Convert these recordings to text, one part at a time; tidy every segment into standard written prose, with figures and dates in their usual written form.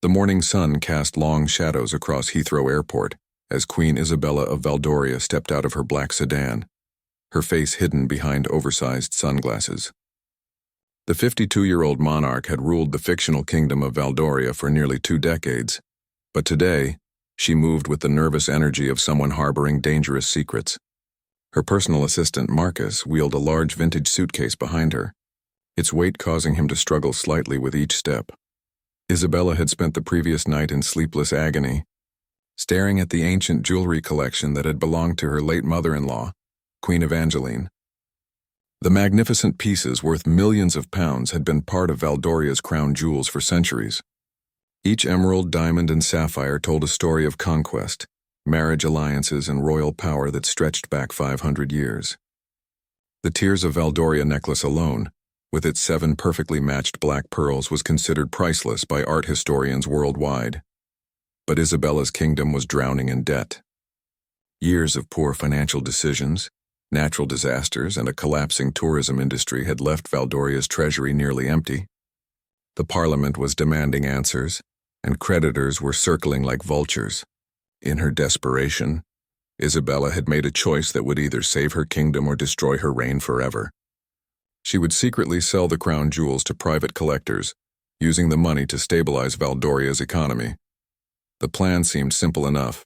The morning sun cast long shadows across Heathrow Airport as Queen Isabella of Valdoria stepped out of her black sedan, her face hidden behind oversized sunglasses. The 52-year-old monarch had ruled the fictional kingdom of Valdoria for nearly 2 decades, but today, she moved with the nervous energy of someone harboring dangerous secrets. Her personal assistant, Marcus, wheeled a large vintage suitcase behind her, its weight causing him to struggle slightly with each step. Isabella had spent the previous night in sleepless agony, staring at the ancient jewelry collection that had belonged to her late mother-in-law, Queen Evangeline. The magnificent pieces worth millions of pounds had been part of Valdoria's crown jewels for centuries. Each emerald, diamond, and sapphire told a story of conquest, marriage alliances, and royal power that stretched back 500 years. The Tears of Valdoria necklace alone, with its 7 perfectly matched black pearls, was considered priceless by art historians worldwide. But Isabella's kingdom was drowning in debt. Years of poor financial decisions, natural disasters, and a collapsing tourism industry had left Valdoria's treasury nearly empty. The parliament was demanding answers, and creditors were circling like vultures. In her desperation, Isabella had made a choice that would either save her kingdom or destroy her reign forever. She would secretly sell the crown jewels to private collectors, using the money to stabilize Valdoria's economy. The plan seemed simple enough.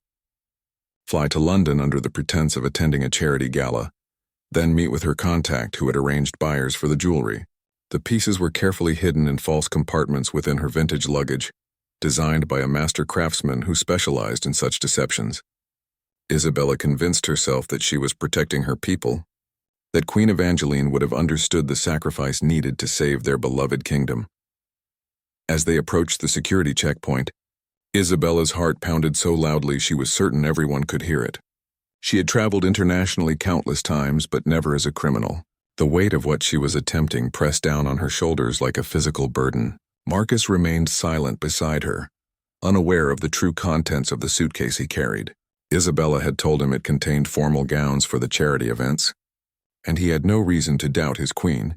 Fly to London under the pretense of attending a charity gala, then meet with her contact who had arranged buyers for the jewelry. The pieces were carefully hidden in false compartments within her vintage luggage, designed by a master craftsman who specialized in such deceptions. Isabella convinced herself that she was protecting her people, that Queen Evangeline would have understood the sacrifice needed to save their beloved kingdom. As they approached the security checkpoint, Isabella's heart pounded so loudly she was certain everyone could hear it. She had traveled internationally countless times, but never as a criminal. The weight of what she was attempting pressed down on her shoulders like a physical burden. Marcus remained silent beside her, unaware of the true contents of the suitcase he carried. Isabella had told him it contained formal gowns for the charity events, and he had no reason to doubt his queen.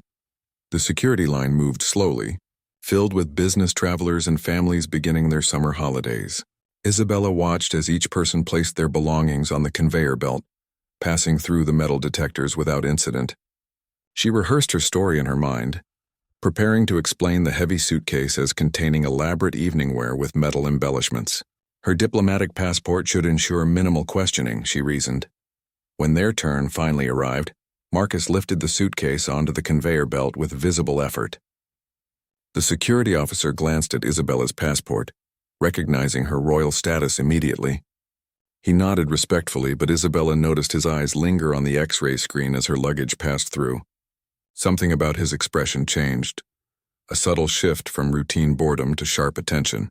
The security line moved slowly, filled with business travelers and families beginning their summer holidays. Isabella watched as each person placed their belongings on the conveyor belt, passing through the metal detectors without incident. She rehearsed her story in her mind, preparing to explain the heavy suitcase as containing elaborate evening wear with metal embellishments. Her diplomatic passport should ensure minimal questioning, she reasoned. When their turn finally arrived, Marcus lifted the suitcase onto the conveyor belt with visible effort. The security officer glanced at Isabella's passport, recognizing her royal status immediately. He nodded respectfully, but Isabella noticed his eyes linger on the X-ray screen as her luggage passed through. Something about his expression changed, a subtle shift from routine boredom to sharp attention.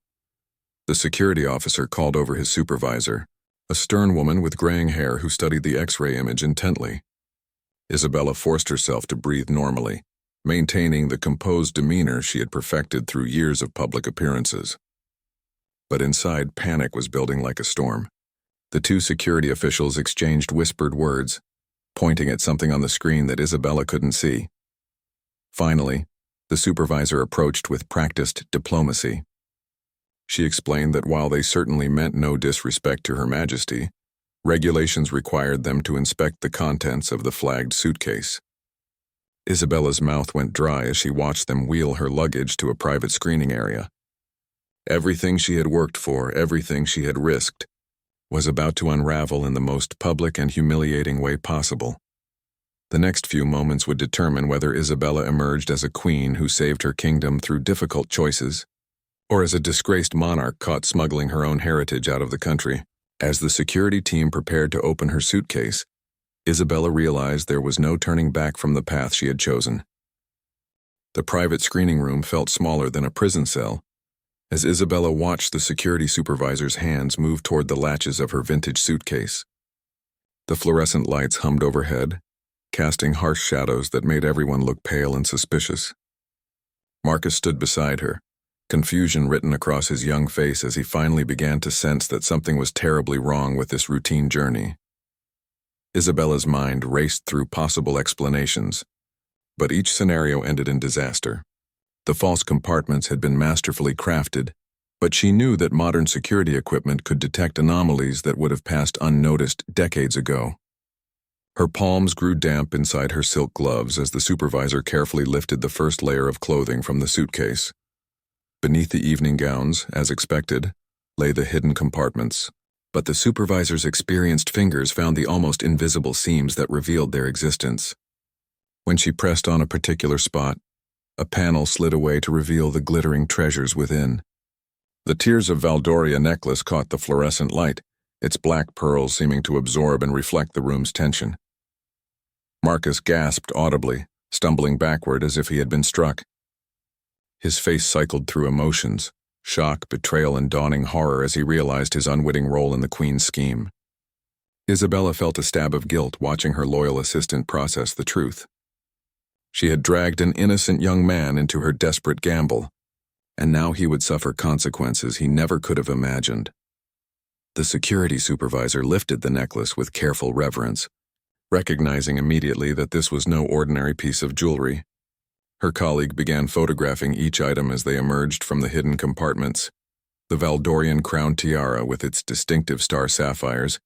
The security officer called over his supervisor, a stern woman with graying hair who studied the X-ray image intently. Isabella forced herself to breathe normally, maintaining the composed demeanor she had perfected through years of public appearances. But inside, panic was building like a storm. The 2 security officials exchanged whispered words, pointing at something on the screen that Isabella couldn't see. Finally, the supervisor approached with practiced diplomacy. She explained that while they certainly meant no disrespect to Her Majesty, regulations required them to inspect the contents of the flagged suitcase. Isabella's mouth went dry as she watched them wheel her luggage to a private screening area. Everything she had worked for, everything she had risked, was about to unravel in the most public and humiliating way possible. The next few moments would determine whether Isabella emerged as a queen who saved her kingdom through difficult choices, or as a disgraced monarch caught smuggling her own heritage out of the country. As the security team prepared to open her suitcase, Isabella realized there was no turning back from the path she had chosen. The private screening room felt smaller than a prison cell, as Isabella watched the security supervisor's hands move toward the latches of her vintage suitcase. The fluorescent lights hummed overhead, casting harsh shadows that made everyone look pale and suspicious. Marcus stood beside her, confusion written across his young face as he finally began to sense that something was terribly wrong with this routine journey. Isabella's mind raced through possible explanations, but each scenario ended in disaster. The false compartments had been masterfully crafted, But she knew that modern security equipment could detect anomalies that would have passed unnoticed decades ago. Her palms grew damp inside her silk gloves as the supervisor carefully lifted the first layer of clothing from the suitcase. Beneath the evening gowns, as expected, lay the hidden compartments, but the supervisor's experienced fingers found the almost invisible seams that revealed their existence. When she pressed on a particular spot, a panel slid away to reveal the glittering treasures within. The Tears of Valdoria necklace caught the fluorescent light, its black pearls seeming to absorb and reflect the room's tension. Marcus gasped audibly, stumbling backward as if he had been struck. His face cycled through emotions, shock, betrayal, and dawning horror as he realized his unwitting role in the Queen's scheme. Isabella felt a stab of guilt watching her loyal assistant process the truth. She had dragged an innocent young man into her desperate gamble, and now he would suffer consequences he never could have imagined. The security supervisor lifted the necklace with careful reverence, recognizing immediately that this was no ordinary piece of jewelry. Her colleague began photographing each item as they emerged from the hidden compartments. The Valdorian crown tiara with its distinctive star sapphires,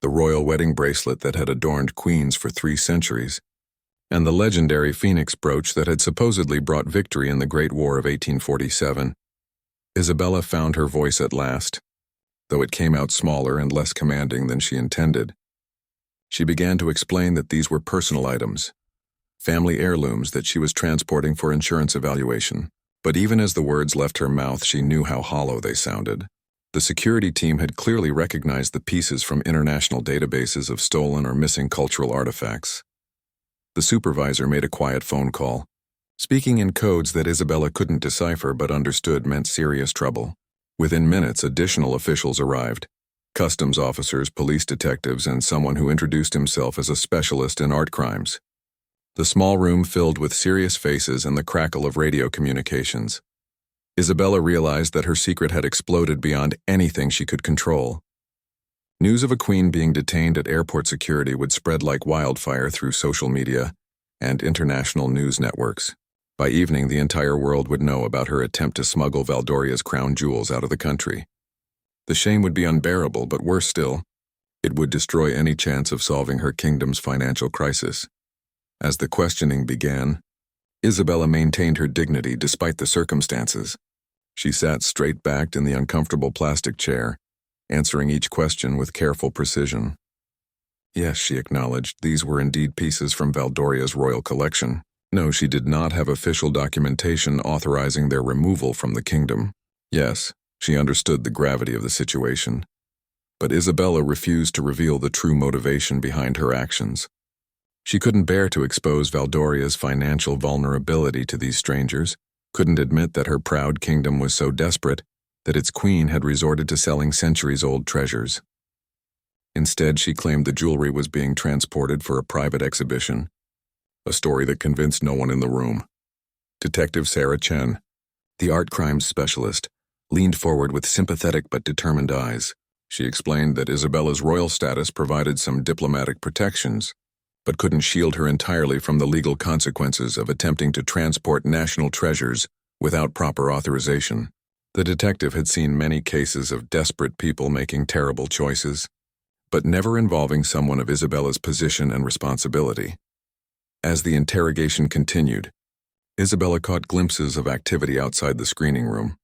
the royal wedding bracelet that had adorned queens for 3 centuries, and the legendary phoenix brooch that had supposedly brought victory in the Great War of 1847. Isabella found her voice at last, though it came out smaller and less commanding than she intended. She began to explain that these were personal items, family heirlooms that she was transporting for insurance evaluation. But even as the words left her mouth, she knew how hollow they sounded. The security team had clearly recognized the pieces from international databases of stolen or missing cultural artifacts. The supervisor made a quiet phone call, speaking in codes that Isabella couldn't decipher but understood meant serious trouble. Within minutes, additional officials arrived. Customs officers, police detectives, and someone who introduced himself as a specialist in art crimes. The small room filled with serious faces and the crackle of radio communications. Isabella realized that her secret had exploded beyond anything she could control. News of a queen being detained at airport security would spread like wildfire through social media and international news networks. By evening, the entire world would know about her attempt to smuggle Valdoria's crown jewels out of the country. The shame would be unbearable, but worse still, it would destroy any chance of solving her kingdom's financial crisis. As the questioning began, Isabella maintained her dignity despite the circumstances. She sat straight-backed in the uncomfortable plastic chair, answering each question with careful precision. Yes, she acknowledged, these were indeed pieces from Valdoria's royal collection. No, she did not have official documentation authorizing their removal from the kingdom. Yes, she understood the gravity of the situation. But Isabella refused to reveal the true motivation behind her actions. She couldn't bear to expose Valdoria's financial vulnerability to these strangers, couldn't admit that her proud kingdom was so desperate that its queen had resorted to selling centuries-old treasures. Instead, she claimed the jewelry was being transported for a private exhibition, a story that convinced no one in the room. Detective Sarah Chen, the art crimes specialist, leaned forward with sympathetic but determined eyes. She explained that Isabella's royal status provided some diplomatic protections, but couldn't shield her entirely from the legal consequences of attempting to transport national treasures without proper authorization. The detective had seen many cases of desperate people making terrible choices, but never involving someone of Isabella's position and responsibility. As the interrogation continued, Isabella caught glimpses of activity outside the screening room.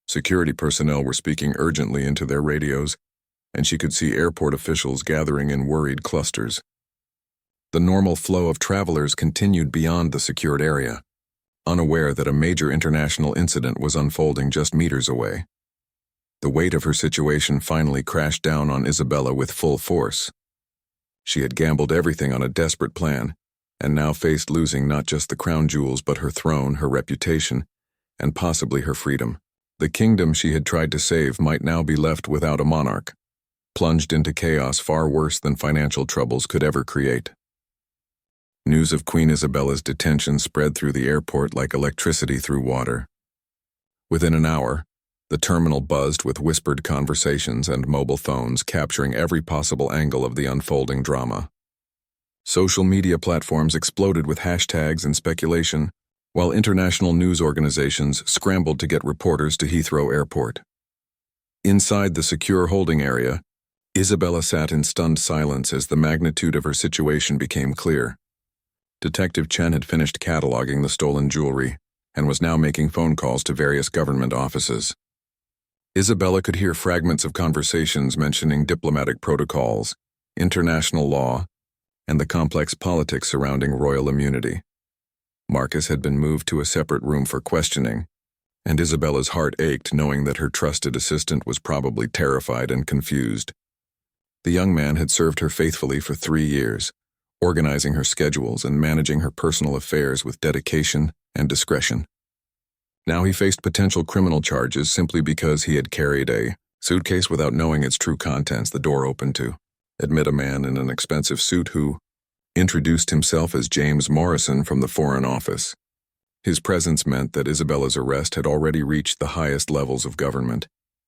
Security personnel were speaking urgently into their radios, and she could see airport officials gathering in worried clusters. The normal flow of travelers continued beyond the secured area, unaware that a major international incident was unfolding just meters away. The weight of her situation finally crashed down on Isabella with full force. She had gambled everything on a desperate plan, and now faced losing not just the crown jewels but her throne, her reputation, and possibly her freedom. The kingdom she had tried to save might now be left without a monarch, plunged into chaos far worse than financial troubles could ever create. News of Queen Isabella's detention spread through the airport like electricity through water. Within an hour, the terminal buzzed with whispered conversations and mobile phones capturing every possible angle of the unfolding drama. Social media platforms exploded with hashtags and speculation, while international news organizations scrambled to get reporters to Heathrow Airport. Inside the secure holding area, Isabella sat in stunned silence as the magnitude of her situation became clear. Detective Chen had finished cataloging the stolen jewelry and was now making phone calls to various government offices. Isabella could hear fragments of conversations mentioning diplomatic protocols, international law, and the complex politics surrounding royal immunity. Marcus had been moved to a separate room for questioning, and Isabella's heart ached knowing that her trusted assistant was probably terrified and confused. The young man had served her faithfully for 3 years, organizing her schedules and managing her personal affairs with dedication and discretion. Now he faced potential criminal charges simply because he had carried a suitcase without knowing its true contents. The door opened to admit a man in an expensive suit who introduced himself as James Morrison from the Foreign Office. His presence meant that Isabella's arrest had already reached the highest levels of government,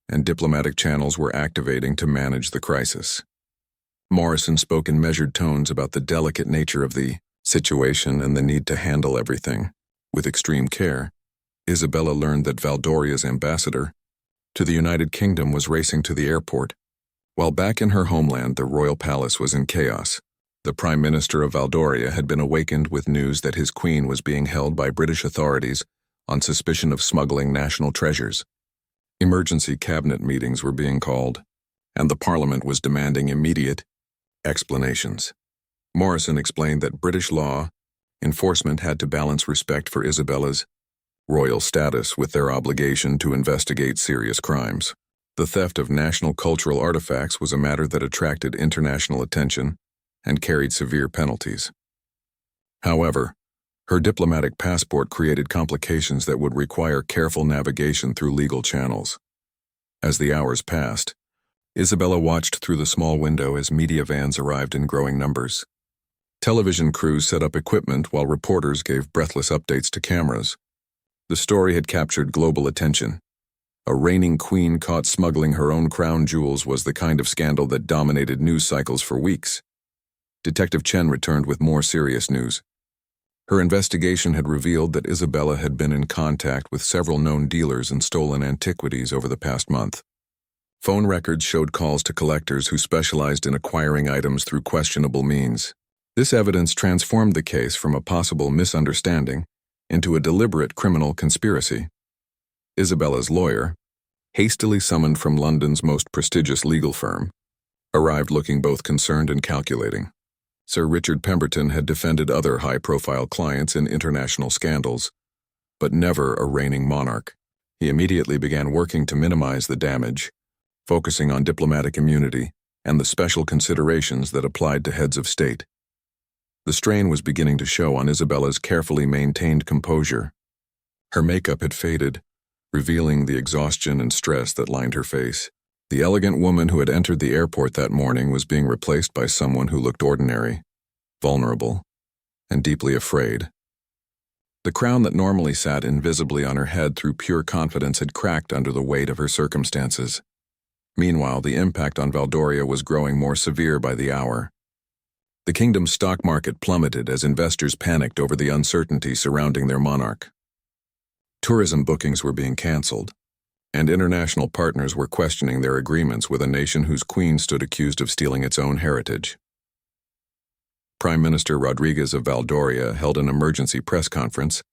and diplomatic channels were activating to manage the crisis. Morrison spoke in measured tones about the delicate nature of the situation and the need to handle everything with extreme care. Isabella learned that Valdoria's ambassador to the United Kingdom was racing to the airport. While back in her homeland, the royal palace was in chaos. The Prime Minister of Valdoria had been awakened with news that his queen was being held by British authorities on suspicion of smuggling national treasures. Emergency cabinet meetings were being called, and the Parliament was demanding immediate explanations. Morrison explained that British law enforcement had to balance respect for Isabella's royal status with their obligation to investigate serious crimes. The theft of national cultural artifacts was a matter that attracted international attention and carried severe penalties. However, her diplomatic passport created complications that would require careful navigation through legal channels. As the hours passed, Isabella watched through the small window as media vans arrived in growing numbers. Television crews set up equipment while reporters gave breathless updates to cameras. The story had captured global attention. A reigning queen caught smuggling her own crown jewels was the kind of scandal that dominated news cycles for weeks. Detective Chen returned with more serious news. Her investigation had revealed that Isabella had been in contact with several known dealers in stolen antiquities over the past month. Phone records showed calls to collectors who specialized in acquiring items through questionable means. This evidence transformed the case from a possible misunderstanding into a deliberate criminal conspiracy. Isabella's lawyer, hastily summoned from London's most prestigious legal firm, arrived looking both concerned and calculating. Sir Richard Pemberton had defended other high-profile clients in international scandals, but never a reigning monarch. He immediately began working to minimize the damage, focusing on diplomatic immunity and the special considerations that applied to heads of state. The strain was beginning to show on Isabella's carefully maintained composure. Her makeup had faded, revealing the exhaustion and stress that lined her face. The elegant woman who had entered the airport that morning was being replaced by someone who looked ordinary, vulnerable, and deeply afraid. The crown that normally sat invisibly on her head through pure confidence had cracked under the weight of her circumstances. Meanwhile, the impact on Valdoria was growing more severe by the hour. The kingdom's stock market plummeted as investors panicked over the uncertainty surrounding their monarch. Tourism bookings were being cancelled, and international partners were questioning their agreements with a nation whose queen stood accused of stealing its own heritage. Prime Minister Rodriguez of Valdoria held an emergency press conference,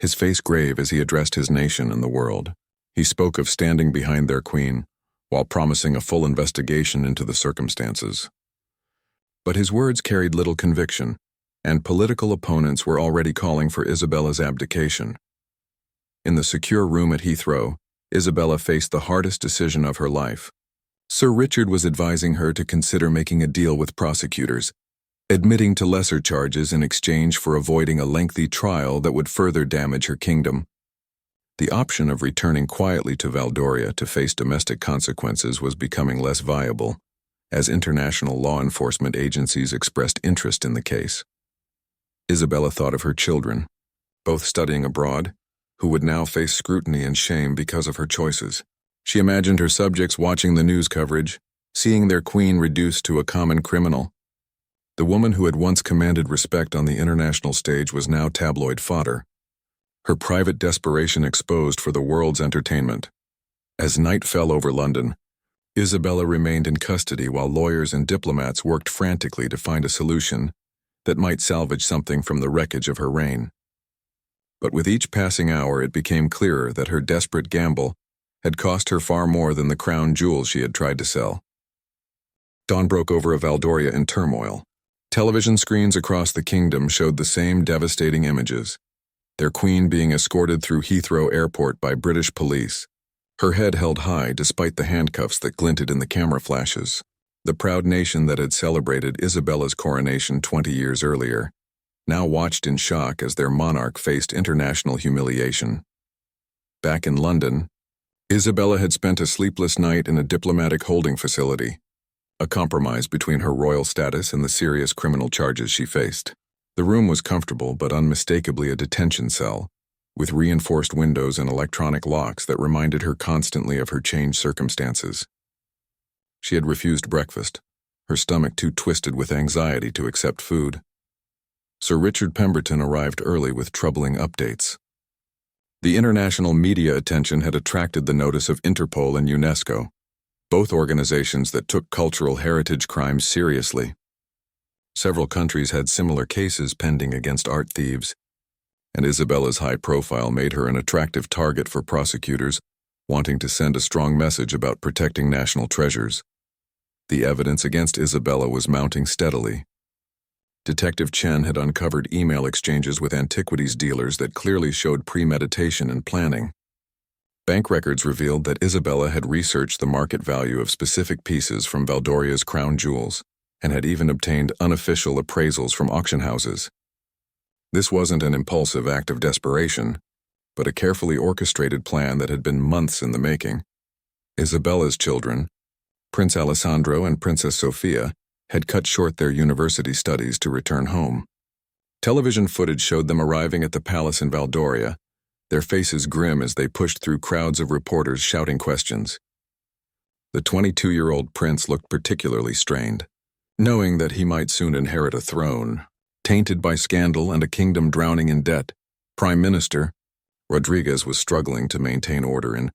his face grave as he addressed his nation and the world. He spoke of standing behind their queen, while promising a full investigation into the circumstances. But his words carried little conviction, and political opponents were already calling for Isabella's abdication. In the secure room at Heathrow, Isabella faced the hardest decision of her life. Sir Richard was advising her to consider making a deal with prosecutors, admitting to lesser charges in exchange for avoiding a lengthy trial that would further damage her kingdom. The option of returning quietly to Valdoria to face domestic consequences was becoming less viable, as international law enforcement agencies expressed interest in the case. Isabella thought of her children, both studying abroad, who would now face scrutiny and shame because of her choices. She imagined her subjects watching the news coverage, seeing their queen reduced to a common criminal. The woman who had once commanded respect on the international stage was now tabloid fodder. her private desperation exposed for the world's entertainment. As night fell over London, Isabella remained in custody while lawyers and diplomats worked frantically to find a solution that might salvage something from the wreckage of her reign. But with each passing hour it became clearer that her desperate gamble had cost her far more than the crown jewels she had tried to sell. Dawn broke over Valdoria in turmoil. Television screens across the kingdom showed the same devastating images, their queen being escorted through Heathrow Airport by British police, her head held high despite the handcuffs that glinted in the camera flashes. The proud nation that had celebrated Isabella's coronation 20 years earlier now watched in shock as their monarch faced international humiliation. Back in London, Isabella had spent a sleepless night in a diplomatic holding facility, a compromise between her royal status and the serious criminal charges she faced. The room was comfortable but unmistakably a detention cell, with reinforced windows and electronic locks that reminded her constantly of her changed circumstances. She had refused breakfast, her stomach too twisted with anxiety to accept food. Sir Richard Pemberton arrived early with troubling updates. The international media attention had attracted the notice of Interpol and UNESCO, both organizations that took cultural heritage crimes seriously. Several countries had similar cases pending against art thieves, and Isabella's high profile made her an attractive target for prosecutors wanting to send a strong message about protecting national treasures. The evidence against Isabella was mounting steadily. Detective Chen had uncovered email exchanges with antiquities dealers that clearly showed premeditation and planning. Bank records revealed that Isabella had researched the market value of specific pieces from Valdoria's crown jewels and had even obtained unofficial appraisals from auction houses. This wasn't an impulsive act of desperation, but a carefully orchestrated plan that had been months in the making. Isabella's children, Prince Alessandro and Princess Sofia, had cut short their university studies to return home. Television footage showed them arriving at the palace in Valdoria, their faces grim as they pushed through crowds of reporters shouting questions. The 22-year-old prince looked particularly strained, knowing that he might soon inherit a throne. Tainted by scandal and a kingdom drowning in debt, Prime Minister Rodriguez was struggling to maintain order in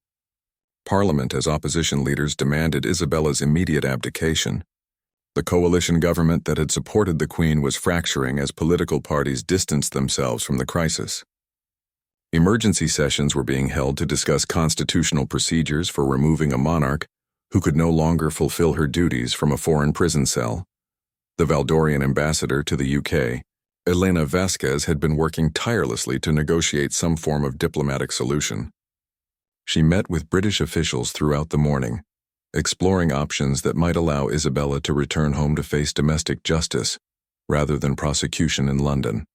Parliament as opposition leaders demanded Isabella's immediate abdication. The coalition government that had supported the Queen was fracturing as political parties distanced themselves from the crisis. Emergency sessions were being held to discuss constitutional procedures for removing a monarch who could no longer fulfill her duties from a foreign prison cell. The Valdorian ambassador to the UK, Elena Vasquez, had been working tirelessly to negotiate some form of diplomatic solution. She met with British officials throughout the morning, exploring options that might allow Isabella to return home to face domestic justice rather than prosecution in London.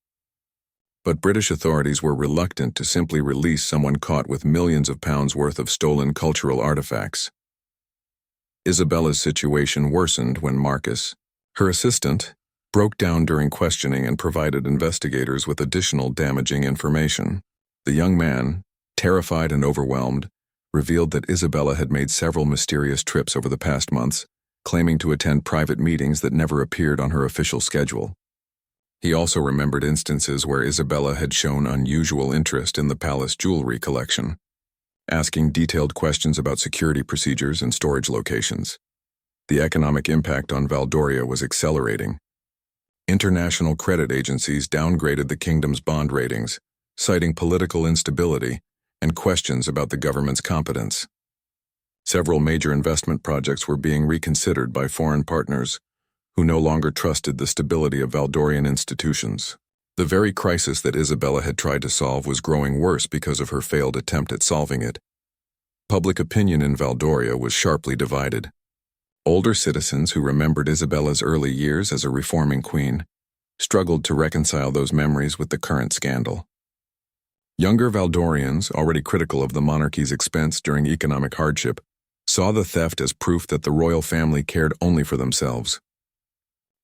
But British authorities were reluctant to simply release someone caught with millions of pounds worth of stolen cultural artifacts. Isabella's situation worsened when Marcus, her assistant, broke down during questioning and provided investigators with additional damaging information. The young man, terrified and overwhelmed, revealed that Isabella had made several mysterious trips over the past months, claiming to attend private meetings that never appeared on her official schedule. He also remembered instances where Isabella had shown unusual interest in the palace jewelry collection, asking detailed questions about security procedures and storage locations. The economic impact on Valdoria was accelerating. International credit agencies downgraded the kingdom's bond ratings, citing political instability and questions about the government's competence. Several major investment projects were being reconsidered by foreign partners, who no longer trusted the stability of Valdorian institutions. The very crisis that Isabella had tried to solve was growing worse because of her failed attempt at solving it. Public opinion in Valdoria was sharply divided. Older citizens who remembered Isabella's early years as a reforming queen struggled to reconcile those memories with the current scandal. Younger Valdorians, already critical of the monarchy's expense during economic hardship, saw the theft as proof that the royal family cared only for themselves.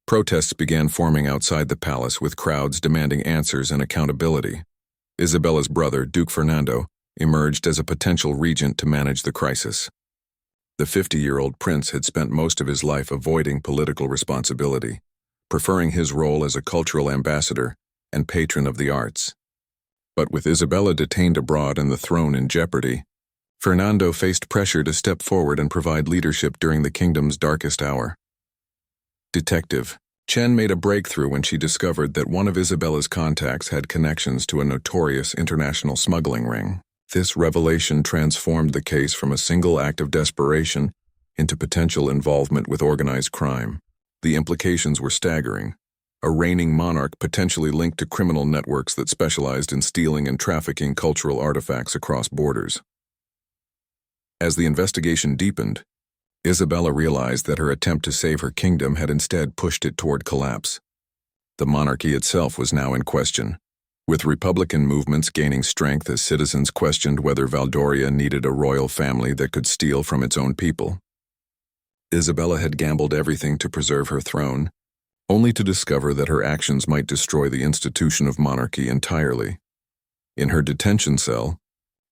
Protests began forming outside the palace with crowds demanding answers and accountability. Isabella's brother, Duke Fernando, emerged as a potential regent to manage the crisis. The 50-year-old prince had spent most of his life avoiding political responsibility, preferring his role as a cultural ambassador and patron of the arts. But with Isabella detained abroad and the throne in jeopardy, Fernando faced pressure to step forward and provide leadership during the kingdom's darkest hour. Detective Chen made a breakthrough when she discovered that one of Isabella's contacts had connections to a notorious international smuggling ring. This revelation transformed the case from a single act of desperation into potential involvement with organized crime. The implications were staggering. A reigning monarch potentially linked to criminal networks that specialized in stealing and trafficking cultural artifacts across borders. As the investigation deepened, Isabella realized that her attempt to save her kingdom had instead pushed it toward collapse. The monarchy itself was now in question, with republican movements gaining strength as citizens questioned whether Valdoria needed a royal family that could steal from its own people. Isabella had gambled everything to preserve her throne, only to discover that her actions might destroy the institution of monarchy entirely. In her detention cell,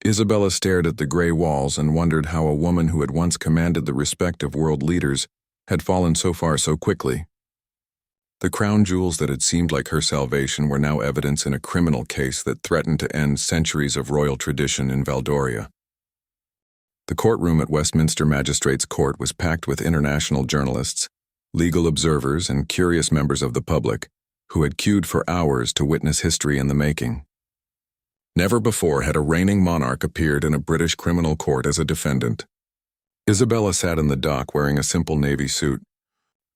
Isabella stared at the gray walls and wondered how a woman who had once commanded the respect of world leaders had fallen so far so quickly. The crown jewels that had seemed like her salvation were now evidence in a criminal case that threatened to end centuries of royal tradition in Valdoria. The courtroom at Westminster Magistrates' Court was packed with international journalists, legal observers, and curious members of the public who had queued for hours to witness history in the making. Never before had a reigning monarch appeared in a British criminal court as a defendant. Isabella sat in the dock wearing a simple navy suit,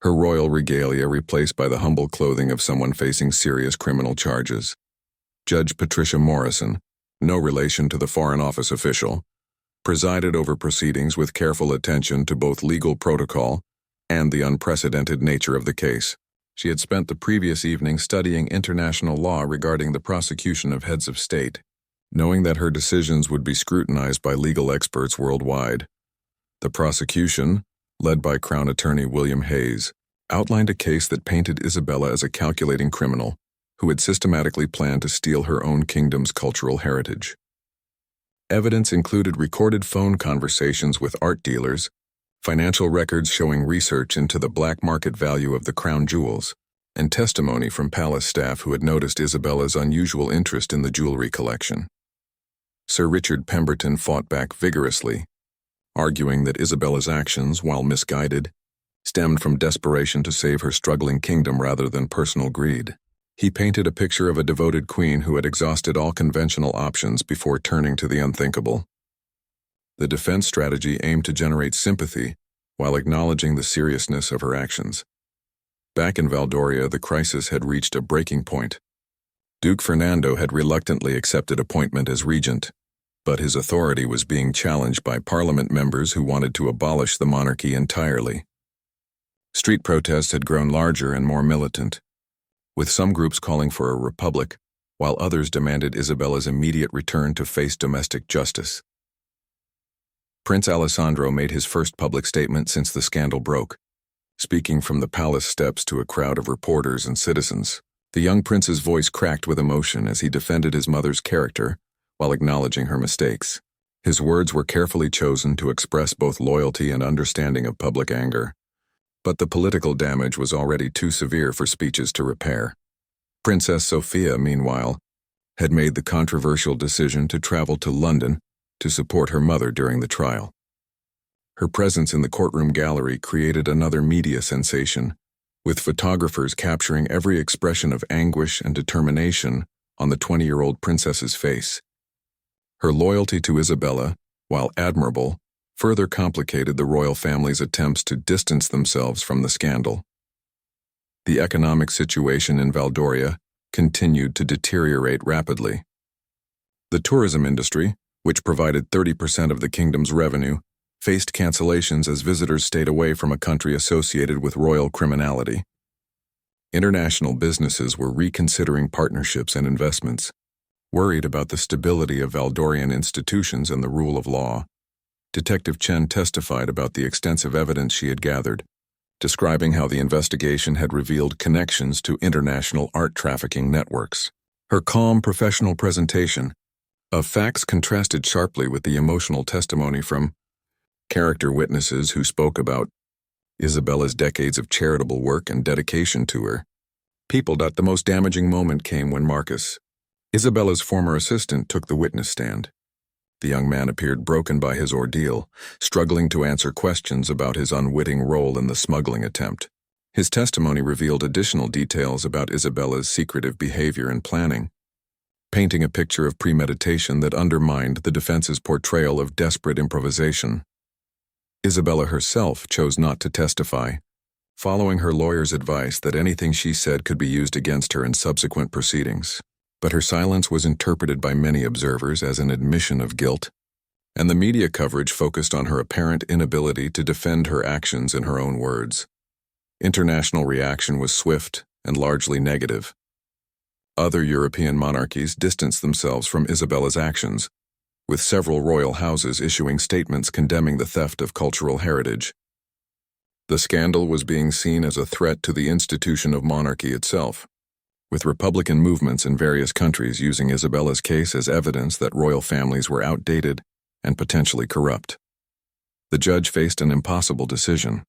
her royal regalia replaced by the humble clothing of someone facing serious criminal charges. Judge Patricia Morrison, no relation to the Foreign Office official, presided over proceedings with careful attention to both legal protocol and the unprecedented nature of the case. She had spent the previous evening studying international law regarding the prosecution of heads of state, knowing that her decisions would be scrutinized by legal experts worldwide. The prosecution, led by Crown Attorney William Hayes, outlined a case that painted Isabella as a calculating criminal who had systematically planned to steal her own kingdom's cultural heritage. Evidence included recorded phone conversations with art dealers, financial records showing research into the black market value of the crown jewels, and testimony from palace staff who had noticed Isabella's unusual interest in the jewelry collection. Sir Richard Pemberton fought back vigorously, arguing that Isabella's actions, while misguided, stemmed from desperation to save her struggling kingdom rather than personal greed. He painted a picture of a devoted queen who had exhausted all conventional options before turning to the unthinkable. The defense strategy aimed to generate sympathy while acknowledging the seriousness of her actions. Back in Valdoria, the crisis had reached a breaking point. Duke Fernando had reluctantly accepted appointment as regent, but his authority was being challenged by parliament members who wanted to abolish the monarchy entirely. Street protests had grown larger and more militant, with some groups calling for a republic, while others demanded Isabella's immediate return to face domestic justice. Prince Alessandro made his first public statement since the scandal broke, speaking from the palace steps to a crowd of reporters and citizens. The young prince's voice cracked with emotion as he defended his mother's character while acknowledging her mistakes. His words were carefully chosen to express both loyalty and understanding of public anger, but the political damage was already too severe for speeches to repair. Princess Sophia, meanwhile, had made the controversial decision to travel to London to support her mother during the trial. Her presence in the courtroom gallery created another media sensation, with photographers capturing every expression of anguish and determination on the 20-year-old princess's face. Her loyalty to Isabella, while admirable, further complicated the royal family's attempts to distance themselves from the scandal. The economic situation in Valdoria continued to deteriorate rapidly. The tourism industry, which provided 30% of the kingdom's revenue, faced cancellations as visitors stayed away from a country associated with royal criminality. International businesses were reconsidering partnerships and investments, worried about the stability of Valdorian institutions and the rule of law. Detective Chen testified about the extensive evidence she had gathered, describing how the investigation had revealed connections to international art trafficking networks. Her calm, professional presentation of facts contrasted sharply with the emotional testimony from character witnesses who spoke about Isabella's decades of charitable work and dedication to her. The most damaging moment came when Marcus, Isabella's former assistant took the witness stand. The young man appeared broken by his ordeal, struggling to answer questions about his unwitting role in the smuggling attempt. His testimony revealed additional details about Isabella's secretive behavior and planning, painting a picture of premeditation that undermined the defense's portrayal of desperate improvisation. Isabella herself chose not to testify, following her lawyer's advice that anything she said could be used against her in subsequent proceedings. But her silence was interpreted by many observers as an admission of guilt, and the media coverage focused on her apparent inability to defend her actions in her own words. International reaction was swift and largely negative. Other European monarchies distanced themselves from Isabella's actions, with several royal houses issuing statements condemning the theft of cultural heritage. The scandal was being seen as a threat to the institution of monarchy itself, with Republican movements in various countries using Isabella's case as evidence that royal families were outdated and potentially corrupt. The judge faced an impossible decision.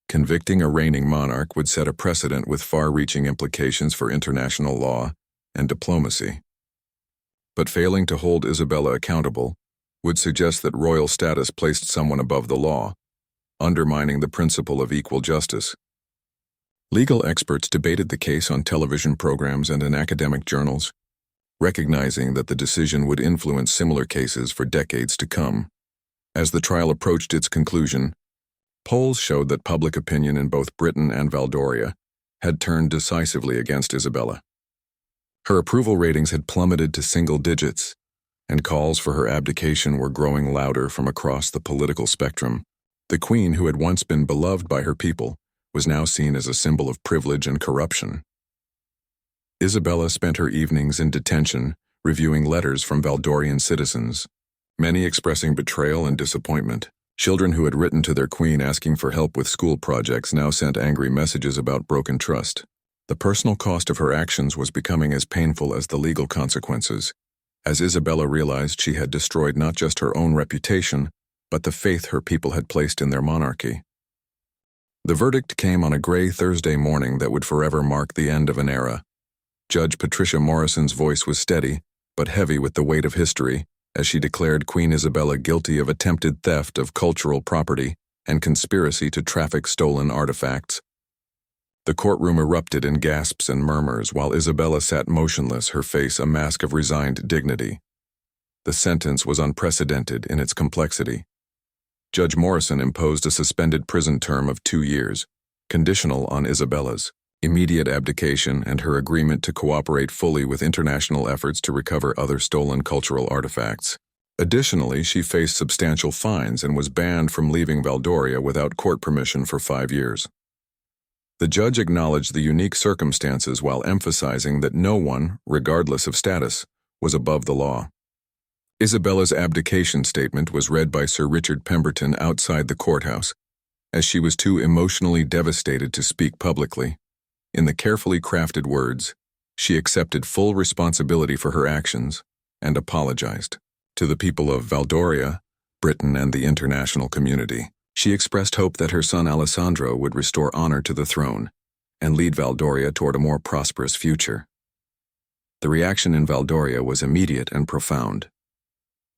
Convicting a reigning monarch would set a precedent with far-reaching implications for international law and diplomacy. But failing to hold Isabella accountable would suggest that royal status placed someone above the law, undermining the principle of equal justice. Legal experts debated the case on television programs and in academic journals, recognizing that the decision would influence similar cases for decades to come. As the trial approached its conclusion, polls showed that public opinion in both Britain and Valdoria had turned decisively against Isabella. Her approval ratings had plummeted to single digits, and calls for her abdication were growing louder from across the political spectrum. The Queen, who had once been beloved by her people, was now seen as a symbol of privilege and corruption. Isabella spent her evenings in detention, reviewing letters from Valdorian citizens, many expressing betrayal and disappointment. Children who had written to their queen asking for help with school projects now sent angry messages about broken trust. The personal cost of her actions was becoming as painful as the legal consequences, as Isabella realized she had destroyed not just her own reputation, but the faith her people had placed in their monarchy. The verdict came on a gray Thursday morning that would forever mark the end of an era. Judge Patricia Morrison's voice was steady, but heavy with the weight of history, as she declared Queen Isabella guilty of attempted theft of cultural property and conspiracy to traffic stolen artifacts. The courtroom erupted in gasps and murmurs while Isabella sat motionless, her face a mask of resigned dignity. The sentence was unprecedented in its complexity. Judge Morrison imposed a suspended prison term of 2 years, conditional on Isabella's immediate abdication and her agreement to cooperate fully with international efforts to recover other stolen cultural artifacts. Additionally, she faced substantial fines and was banned from leaving Valdoria without court permission for 5 years. The judge acknowledged the unique circumstances while emphasizing that no one, regardless of status, was above the law. Isabella's abdication statement was read by Sir Richard Pemberton outside the courthouse, as she was too emotionally devastated to speak publicly. In the carefully crafted words, she accepted full responsibility for her actions and apologized. To the people of Valdoria, Britain, and the international community, she expressed hope that her son Alessandro would restore honor to the throne and lead Valdoria toward a more prosperous future. The reaction in Valdoria was immediate and profound.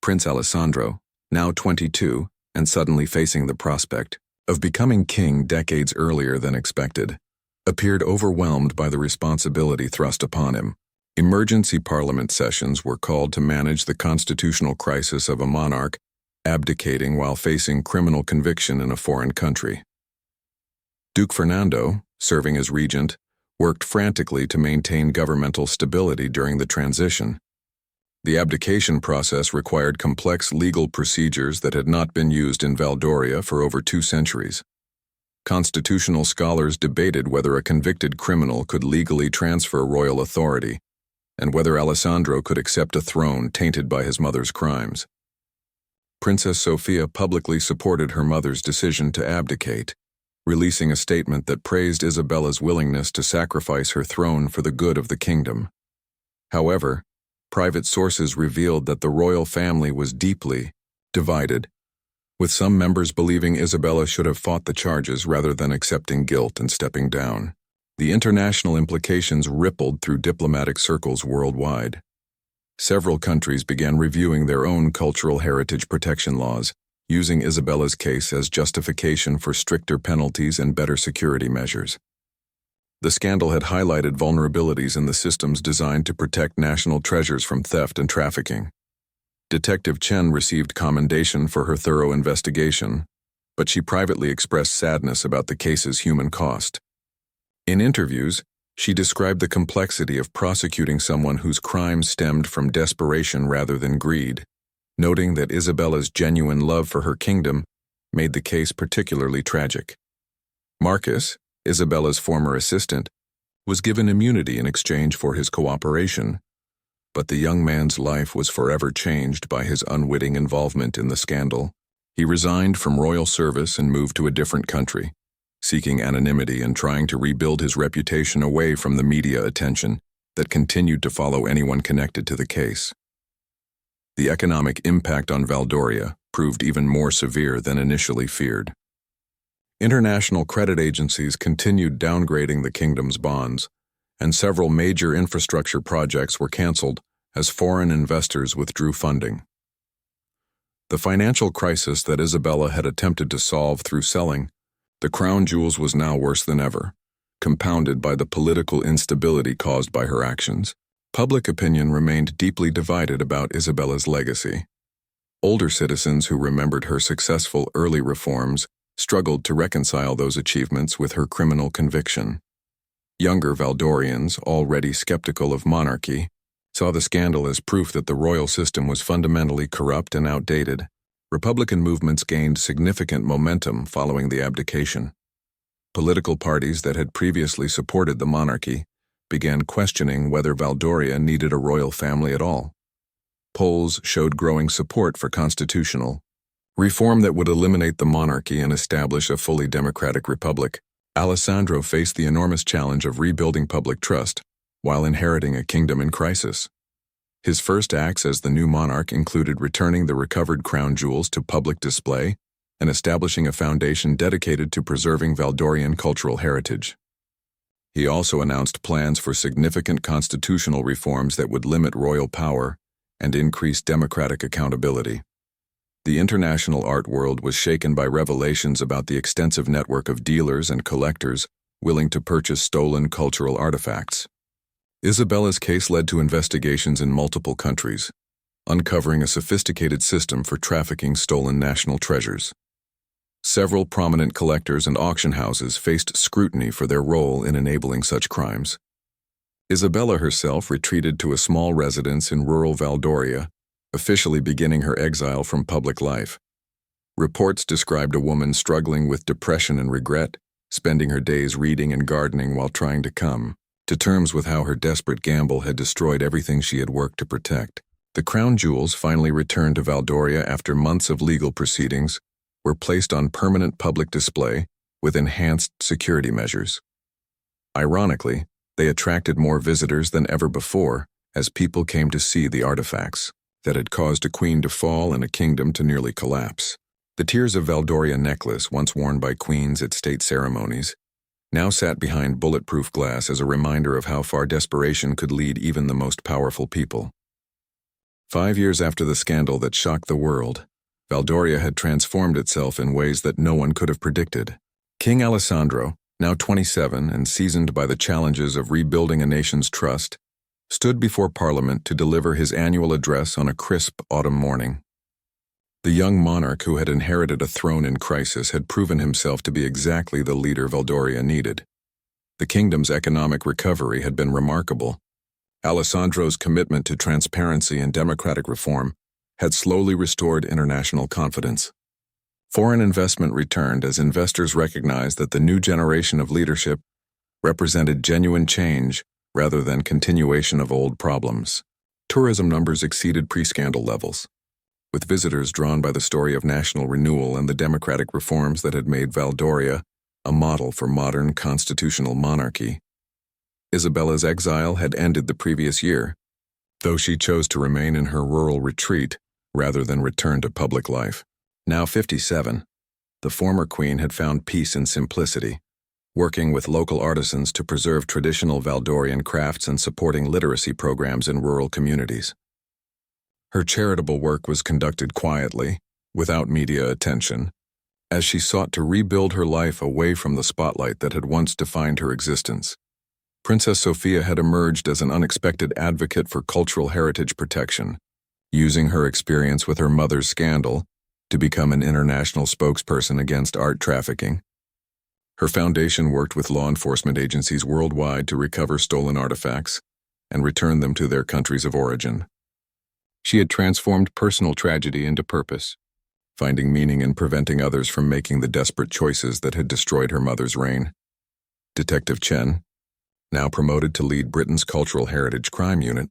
Prince Alessandro, now 22 and suddenly facing the prospect of becoming king decades earlier than expected, appeared overwhelmed by the responsibility thrust upon him. Emergency parliament sessions were called to manage the constitutional crisis of a monarch abdicating while facing criminal conviction in a foreign country. Duke Fernando, serving as regent, worked frantically to maintain governmental stability during the transition. The abdication process required complex legal procedures that had not been used in Valdoria for over 2 centuries. Constitutional scholars debated whether a convicted criminal could legally transfer royal authority, and whether Alessandro could accept a throne tainted by his mother's crimes. Princess Sofia publicly supported her mother's decision to abdicate, releasing a statement that praised Isabella's willingness to sacrifice her throne for the good of the kingdom. However, private sources revealed that the royal family was deeply divided, with some members believing Isabella should have fought the charges rather than accepting guilt and stepping down. The international implications rippled through diplomatic circles worldwide. Several countries began reviewing their own cultural heritage protection laws, using Isabella's case as justification for stricter penalties and better security measures. The scandal had highlighted vulnerabilities in the systems designed to protect national treasures from theft and trafficking. Detective Chen received commendation for her thorough investigation, but she privately expressed sadness about the case's human cost. In interviews, she described the complexity of prosecuting someone whose crime stemmed from desperation rather than greed, noting that Isabella's genuine love for her kingdom made the case particularly tragic. Marcus, Isabella's former assistant, was given immunity in exchange for his cooperation, but the young man's life was forever changed by his unwitting involvement in the scandal. He resigned from royal service and moved to a different country, seeking anonymity and trying to rebuild his reputation away from the media attention that continued to follow anyone connected to the case. The economic impact on Valdoria proved even more severe than initially feared. International credit agencies continued downgrading the kingdom's bonds, and several major infrastructure projects were canceled as foreign investors withdrew funding. The financial crisis that Isabella had attempted to solve through selling the crown jewels was now worse than ever, compounded by the political instability caused by her actions. Public opinion remained deeply divided about Isabella's legacy. Older citizens who remembered her successful early reforms struggled to reconcile those achievements with her criminal conviction. Younger Valdorians, already skeptical of monarchy, saw the scandal as proof that the royal system was fundamentally corrupt and outdated. Republican movements gained significant momentum following the abdication. Political parties that had previously supported the monarchy began questioning whether Valdoria needed a royal family at all. Polls showed growing support for constitutional reform that would eliminate the monarchy and establish a fully democratic republic. Alessandro faced the enormous challenge of rebuilding public trust while inheriting a kingdom in crisis. His first acts as the new monarch included returning the recovered crown jewels to public display and establishing a foundation dedicated to preserving Valdorian cultural heritage. He also announced plans for significant constitutional reforms that would limit royal power and increase democratic accountability. The international art world was shaken by revelations about the extensive network of dealers and collectors willing to purchase stolen cultural artifacts. Isabella's case led to investigations in multiple countries, uncovering a sophisticated system for trafficking stolen national treasures. Several prominent collectors and auction houses faced scrutiny for their role in enabling such crimes. Isabella herself retreated to a small residence in rural Valdoria, officially beginning her exile from public life. Reports described a woman struggling with depression and regret, spending her days reading and gardening while trying to come to terms with how her desperate gamble had destroyed everything she had worked to protect. The crown jewels, finally returned to Valdoria after months of legal proceedings, were placed on permanent public display with enhanced security measures. Ironically, they attracted more visitors than ever before as people came to see the artifacts that had caused a queen to fall and a kingdom to nearly collapse. The Tears of Valdoria necklace, once worn by queens at state ceremonies, now sat behind bulletproof glass as a reminder of how far desperation could lead even the most powerful people. 5 years after the scandal that shocked the world, Valdoria had transformed itself in ways that no one could have predicted. King Alessandro, now 27 and seasoned by the challenges of rebuilding a nation's trust, stood before Parliament to deliver his annual address on a crisp autumn morning. The young monarch who had inherited a throne in crisis had proven himself to be exactly the leader Valdoria needed. The kingdom's economic recovery had been remarkable. Alessandro's commitment to transparency and democratic reform had slowly restored international confidence. Foreign investment returned as investors recognized that the new generation of leadership represented genuine change rather than continuation of old problems. Tourism numbers exceeded pre-scandal levels, with visitors drawn by the story of national renewal and the democratic reforms that had made Valdoria a model for modern constitutional monarchy. Isabella's exile had ended the previous year, though she chose to remain in her rural retreat rather than return to public life. Now 57, the former queen had found peace in simplicity, working with local artisans to preserve traditional Valdorian crafts and supporting literacy programs in rural communities. Her charitable work was conducted quietly, without media attention, as she sought to rebuild her life away from the spotlight that had once defined her existence. Princess Sophia had emerged as an unexpected advocate for cultural heritage protection, using her experience with her mother's scandal to become an international spokesperson against art trafficking. Her foundation worked with law enforcement agencies worldwide to recover stolen artifacts and return them to their countries of origin. She had transformed personal tragedy into purpose, finding meaning in preventing others from making the desperate choices that had destroyed her mother's reign. Detective Chen, now promoted to lead Britain's Cultural Heritage Crime Unit,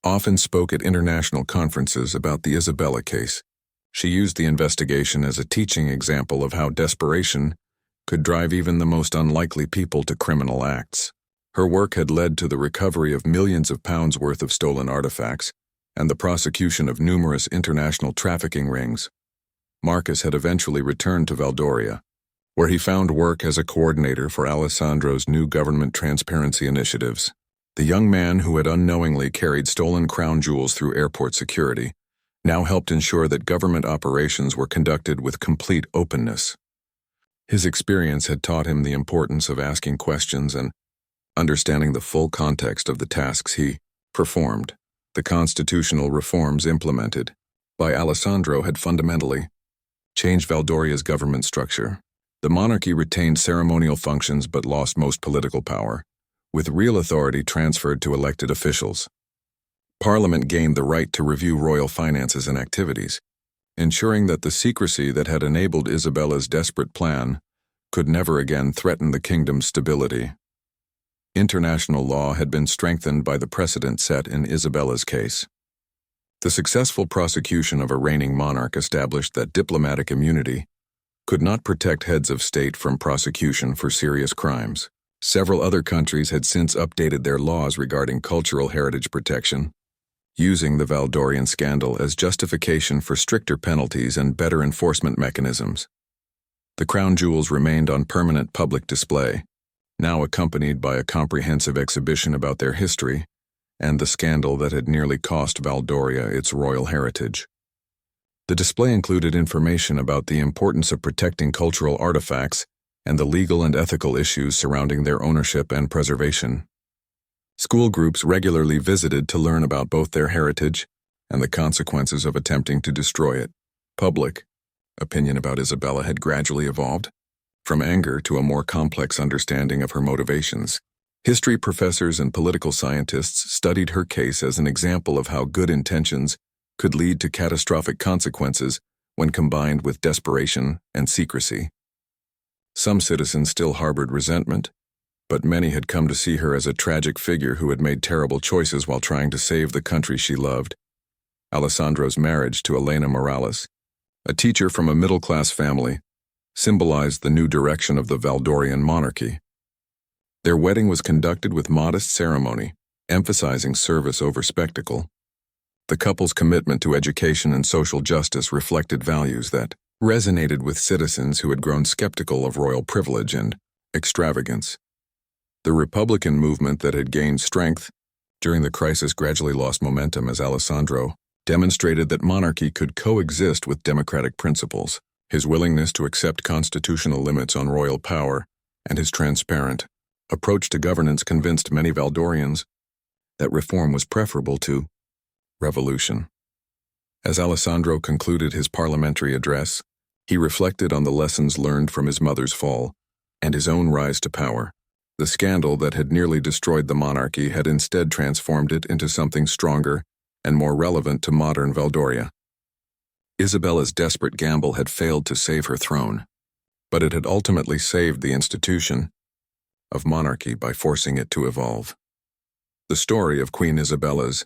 often spoke at international conferences about the Isabella case. She used the investigation as a teaching example of how desperation could drive even the most unlikely people to criminal acts. Her work had led to the recovery of millions of pounds worth of stolen artifacts and the prosecution of numerous international trafficking rings. Marcus had eventually returned to Valdoria, where he found work as a coordinator for Alessandro's new government transparency initiatives. The young man who had unknowingly carried stolen crown jewels through airport security now helped ensure that government operations were conducted with complete openness. His experience had taught him the importance of asking questions and understanding the full context of the tasks he performed. The constitutional reforms implemented by Alessandro had fundamentally changed Valdoria's government structure. The monarchy retained ceremonial functions but lost most political power, with real authority transferred to elected officials. Parliament gained the right to review royal finances and activities, ensuring that the secrecy that had enabled Isabella's desperate plan could never again threaten the kingdom's stability. International law had been strengthened by the precedent set in Isabella's case. The successful prosecution of a reigning monarch established that diplomatic immunity could not protect heads of state from prosecution for serious crimes. Several other countries had since updated their laws regarding cultural heritage protection, using the Valdorian scandal as justification for stricter penalties and better enforcement mechanisms. The crown jewels remained on permanent public display, now accompanied by a comprehensive exhibition about their history and the scandal that had nearly cost Valdoria its royal heritage. The display included information about the importance of protecting cultural artifacts and the legal and ethical issues surrounding their ownership and preservation. School groups regularly visited to learn about both their heritage and the consequences of attempting to destroy it. Public opinion about Isabella had gradually evolved, from anger to a more complex understanding of her motivations. History professors and political scientists studied her case as an example of how good intentions could lead to catastrophic consequences when combined with desperation and secrecy. Some citizens still harbored resentment, but many had come to see her as a tragic figure who had made terrible choices while trying to save the country she loved. Alessandro's marriage to Elena Morales, a teacher from a middle-class family, symbolized the new direction of the Valdorian monarchy. Their wedding was conducted with modest ceremony, emphasizing service over spectacle. The couple's commitment to education and social justice reflected values that resonated with citizens who had grown skeptical of royal privilege and extravagance. The Republican movement that had gained strength during the crisis gradually lost momentum as Alessandro demonstrated that monarchy could coexist with democratic principles. His willingness to accept constitutional limits on royal power and his transparent approach to governance convinced many Valdorians that reform was preferable to revolution. As Alessandro concluded his parliamentary address, he reflected on the lessons learned from his mother's fall and his own rise to power. The scandal that had nearly destroyed the monarchy had instead transformed it into something stronger and more relevant to modern Valdoria. Isabella's desperate gamble had failed to save her throne, but it had ultimately saved the institution of monarchy by forcing it to evolve. The story of Queen Isabella's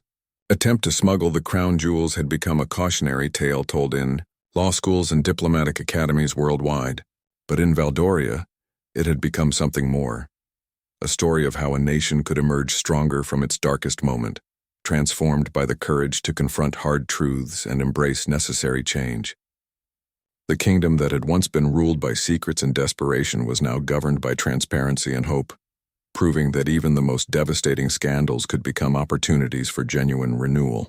attempt to smuggle the crown jewels had become a cautionary tale told in law schools and diplomatic academies worldwide, but in Valdoria, it had become something more. A story of how a nation could emerge stronger from its darkest moment, transformed by the courage to confront hard truths and embrace necessary change. The kingdom that had once been ruled by secrets and desperation was now governed by transparency and hope, proving that even the most devastating scandals could become opportunities for genuine renewal.